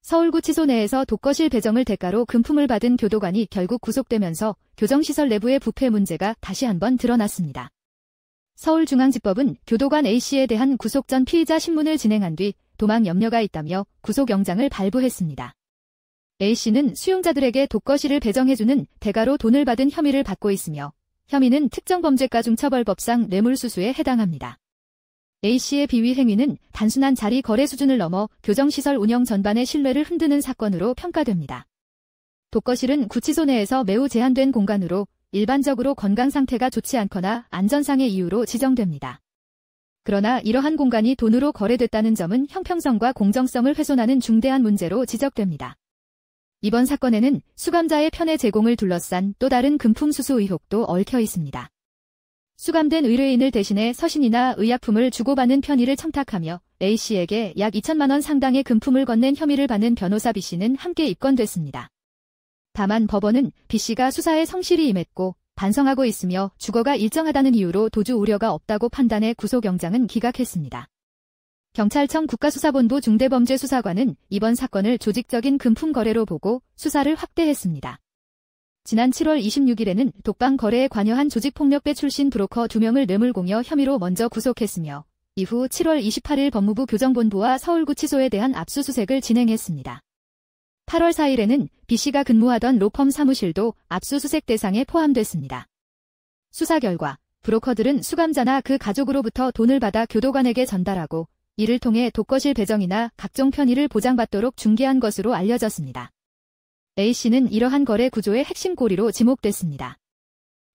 서울구치소 내에서 독거실 배정을 대가로 금품을 받은 교도관이 결국 구속되면서 교정시설 내부의 부패 문제가 다시 한번 드러났습니다. 서울중앙지법은 교도관 A씨에 대한 구속 전 피의자 신문을 진행한 뒤 도망 염려가 있다며 구속영장을 발부했습니다. A씨는 수용자들에게 독거실을 배정해주는 대가로 돈을 받은 혐의를 받고 있으며 혐의는 특정범죄가중처벌법상 뇌물수수에 해당합니다. A씨의 비위 행위는 단순한 자리 거래 수준을 넘어 교정시설 운영 전반의 신뢰를 흔드는 사건으로 평가됩니다. 독거실은 구치소 내에서 매우 제한된 공간으로 일반적으로 건강 상태가 좋지 않거나 안전상의 이유로 지정됩니다. 그러나 이러한 공간이 돈으로 거래됐다는 점은 형평성과 공정성을 훼손하는 중대한 문제로 지적됩니다. 이번 사건에는 수감자의 편의 제공을 둘러싼 또 다른 금품 수수 의혹도 얽혀 있습니다. 수감된 의뢰인을 대신해 서신이나 의약품을 주고받는 편의를 청탁하며 A씨에게 약 2천만 원 상당의 금품을 건넨 혐의를 받는 변호사 B씨는 함께 입건됐습니다. 다만 법원은 B씨가 수사에 성실히 임했고 반성하고 있으며 주거가 일정하다는 이유로 도주 우려가 없다고 판단해 구속영장은 기각했습니다. 경찰청 국가수사본부 중대범죄수사관은 이번 사건을 조직적인 금품 거래로 보고 수사를 확대했습니다. 지난 7월 26일에는 독방 거래에 관여한 조직폭력배 출신 브로커 2명을 뇌물공여 혐의로 먼저 구속했으며 이후 7월 28일 법무부 교정본부와 서울구치소에 대한 압수수색을 진행했습니다. 8월 4일에는 B씨가 근무하던 로펌 사무실도 압수수색 대상에 포함됐습니다. 수사 결과 브로커들은 수감자나 그 가족으로부터 돈을 받아 교도관에게 전달하고 이를 통해 독거실 배정이나 각종 편의를 보장받도록 중개한 것으로 알려졌습니다. A씨는 이러한 거래 구조의 핵심 고리로 지목됐습니다.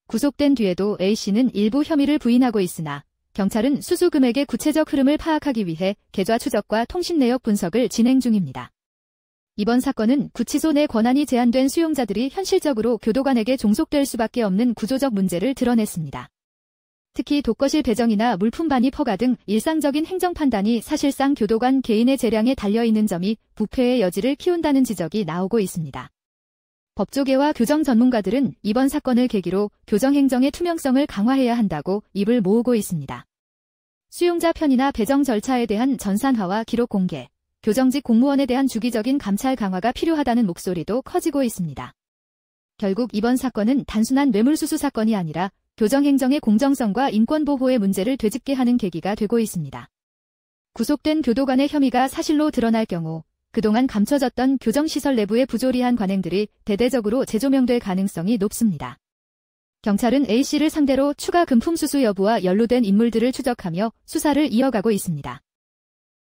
구속된 뒤에도 A씨는 일부 혐의를 부인하고 있으나 경찰은 수수 금액의 구체적 흐름을 파악하기 위해 계좌 추적과 통신 내역 분석을 진행 중입니다. 이번 사건은 구치소 내 권한이 제한된 수용자들이 현실적으로 교도관에게 종속될 수밖에 없는 구조적 문제를 드러냈습니다. 특히 독거실 배정이나 물품 반입 허가 등 일상적인 행정 판단이 사실상 교도관 개인의 재량에 달려있는 점이 부패의 여지를 키운다는 지적이 나오고 있습니다. 법조계와 교정 전문가들은 이번 사건을 계기로 교정행정의 투명성을 강화해야 한다고 입을 모으고 있습니다. 수용자 편의나 배정 절차에 대한 전산화와 기록 공개, 교정직 공무원에 대한 주기적인 감찰 강화가 필요하다는 목소리도 커지고 있습니다. 결국 이번 사건은 단순한 뇌물수수 사건이 아니라 교정행정의 공정성과 인권보호의 문제를 되짚게 하는 계기가 되고 있습니다. 구속된 교도관의 혐의가 사실로 드러날 경우 그동안 감춰졌던 교정시설 내부의 부조리한 관행들이 대대적으로 재조명될 가능성이 높습니다. 경찰은 A씨를 상대로 추가 금품 수수 여부와 연루된 인물들을 추적하며 수사를 이어가고 있습니다.